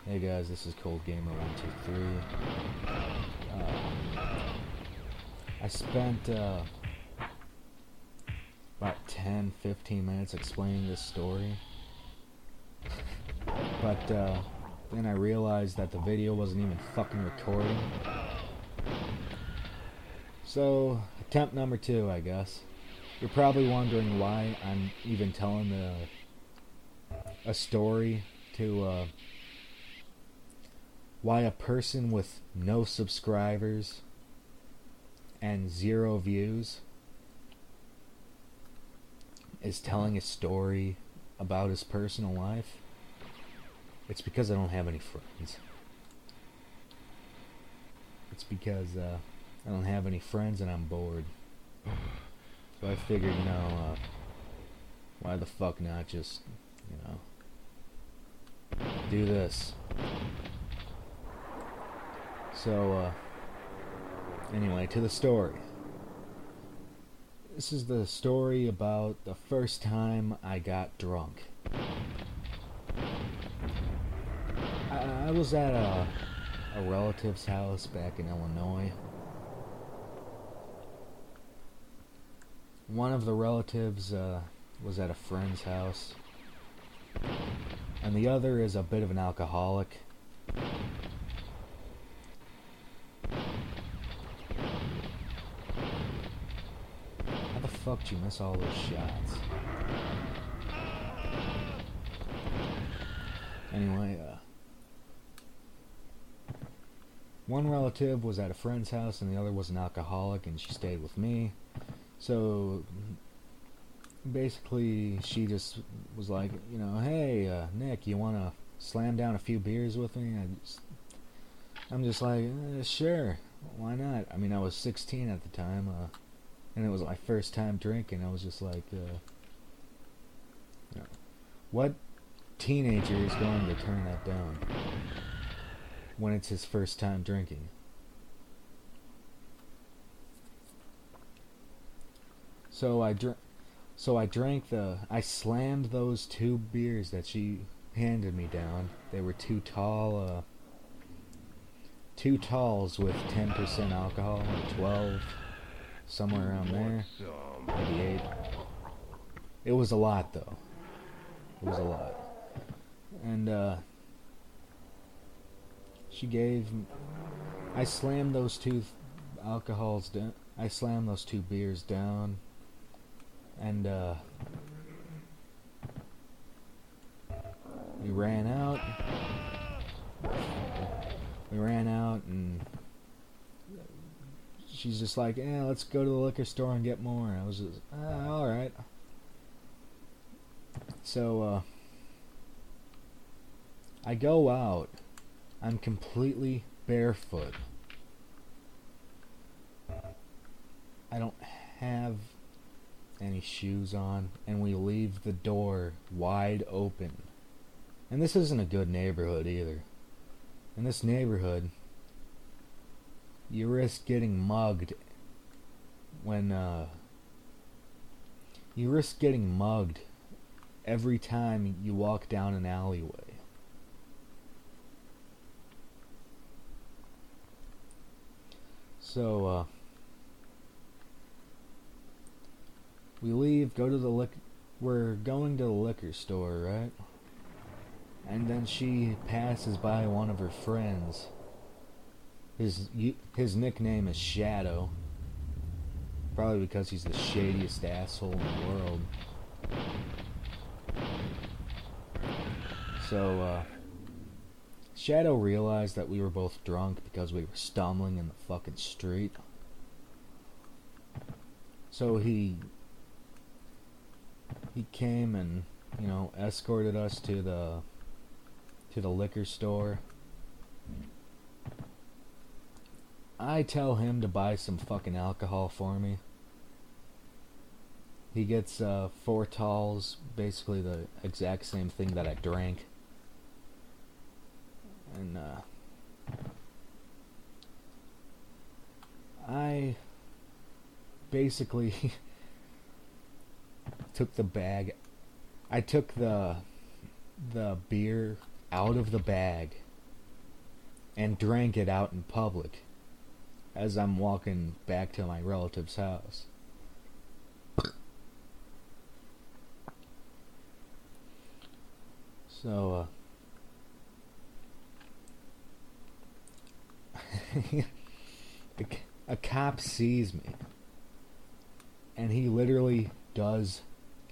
Hey guys, this is Cold Gamer 123. I spent about 10-15 minutes explaining this story, but then I realized that the video wasn't even fucking recording. So, attempt number 2, I guess. You're probably wondering why I'm even telling a story to why a person with no subscribers and 0 views is telling a story about his personal life. It's because I don't have any friends. It's because I don't have any friends and I'm bored. So I figured, why the fuck not just, do this. So, anyway, to the story. This is the story about the first time I got drunk. I was at a relative's house back in Illinois. One of the relatives was at a friend's house, and the other is a bit of an alcoholic. How the fuck did you miss all those shots? Anyway, one relative was at a friend's house and the other was an alcoholic, and she stayed with me. So basically she just was like, hey, Nick, you want to slam down a few beers with me? I'm just like, sure, why not? I mean, I was 16 at the time, and it was my first time drinking. I was just like, what teenager is going to turn that down when it's his first time drinking? So I slammed those 2 beers that she handed me down. They were 2 talls with 10% alcohol, or 12, somewhere around there, maybe 8. It was a lot, though. It was a lot. And I slammed those 2 alcohols down. I slammed those 2 beers down, and we ran out. And she's just like, "Yeah, let's go to the liquor store and get more." I was just, all right. So I go out. I'm completely barefoot. I don't have any shoes on, and we leave the door wide open. And this isn't a good neighborhood either. In this neighborhood, you risk getting mugged every time you walk down an alleyway. So, we leave, we're going to the liquor store, right? And then she passes by one of her friends. His nickname is Shadow. Probably because he's the shadiest asshole in the world. So, Shadow realized that we were both drunk because we were stumbling in the fucking street. So he came and, escorted us to the liquor store. I tell him to buy some fucking alcohol for me. He gets 4 talls, basically the exact same thing that I drank. And I basically took the bag. I took the beer out of the bag and drank it out in public as I'm walking back to my relative's house. So, a cop sees me, and he literally does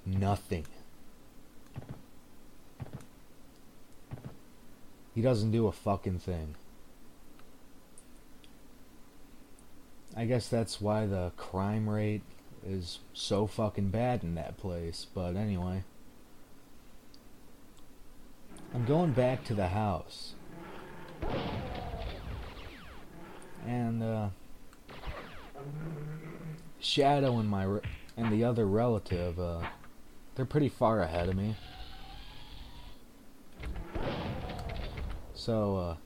nothing. He doesn't do a fucking thing. I guess that's why the crime rate is so fucking bad in that place, but anyway. I'm going back to the house. And, Shadow and the other relative, they're pretty far ahead of me. So,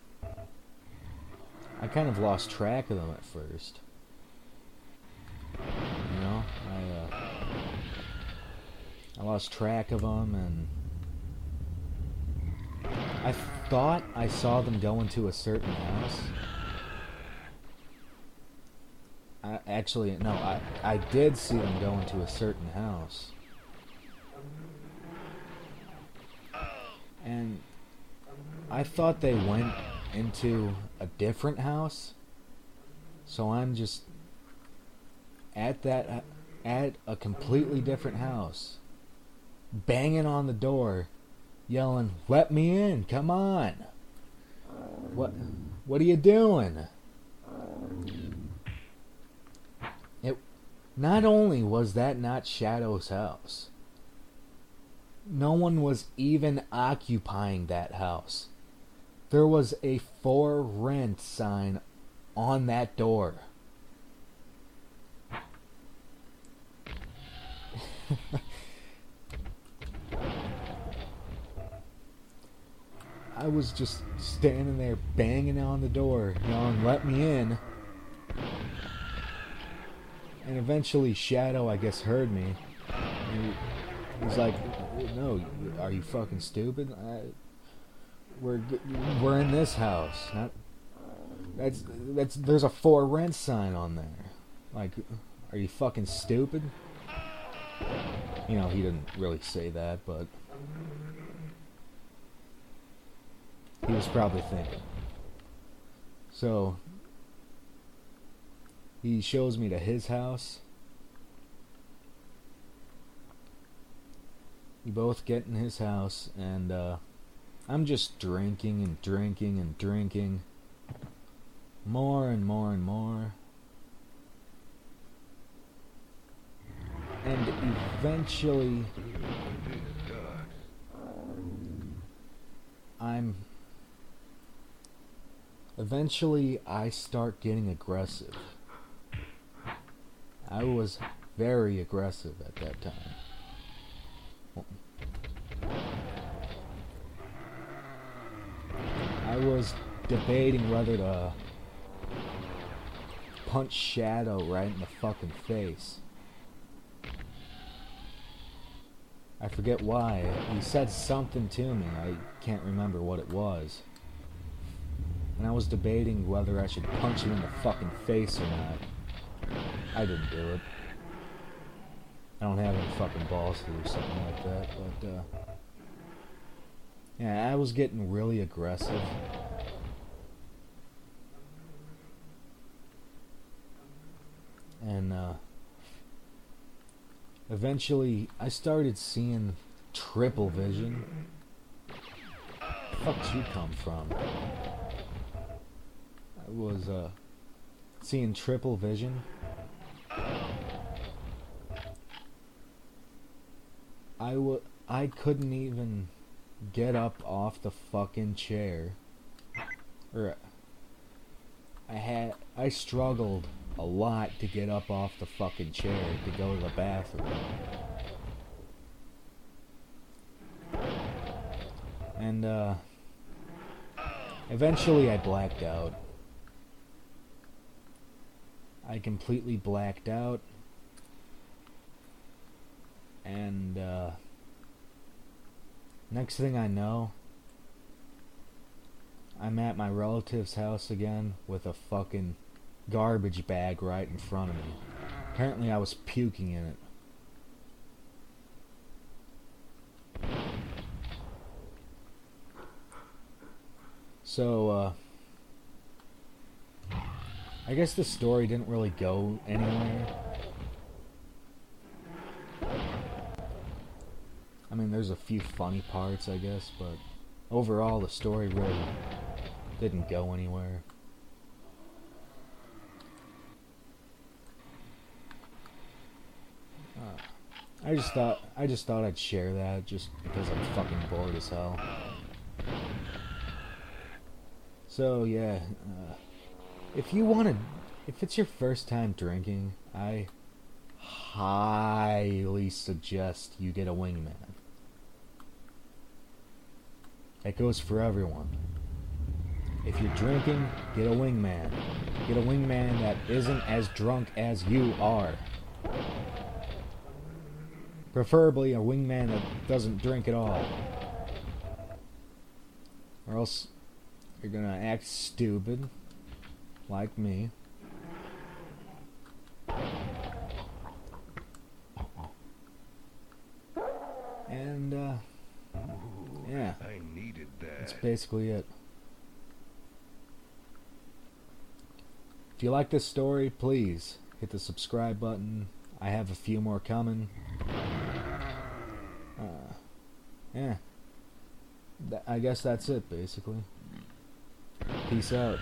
I kind of lost track of them at first. You know, I lost track of them, and I thought I saw them go into a certain house. I did see them go into a certain house. And I thought they went into a different house. So I'm just at a completely different house, banging on the door, yelling, "Let me in, come on. What are you doing?" Not only was that not Shadow's house, no one was even occupying that house. There was a for rent sign on that door. I was just standing there banging on the door, yelling, "Let me in." And eventually Shadow, I guess, heard me. He's like, "No, are you fucking stupid? We're in this house. There's a for rent sign on there. Like, are you fucking stupid?" You know, he didn't really say that, but he was probably thinking. So he shows me to his house. We both get in his house, and I'm just drinking and drinking and drinking. More and more and more. And eventually, I start getting aggressive. I was very aggressive at that time. I was debating whether to punch Shadow right in the fucking face. I forget why. He said something to me. I can't remember what it was. And I was debating whether I should punch him in the fucking face or not. I didn't do it. I don't have any fucking balls to do something like that, but, yeah, I was getting really aggressive. And, eventually, I started seeing triple vision. Where the fuck did you come from? I was, seeing triple vision. I couldn't even get up off the fucking chair. I struggled a lot to get up off the fucking chair to go to the bathroom. And, eventually I blacked out. I completely blacked out. And, next thing I know, I'm at my relative's house again with a fucking garbage bag right in front of me. Apparently I was puking in it. So, I guess the story didn't really go anywhere. I mean, there's a few funny parts, I guess, but overall the story really didn't go anywhere. I just thought I'd share that just because I'm fucking bored as hell. So yeah, if it's your first time drinking, I highly suggest you get a wingman. That goes for everyone. If you're drinking, get a wingman. Get a wingman that isn't as drunk as you are. Preferably a wingman that doesn't drink at all. Or else you're gonna act stupid, like me. And, yeah. I needed that. That's basically it. If you like this story, please hit the subscribe button. I have a few more coming. Yeah. I guess that's it, basically. Peace out.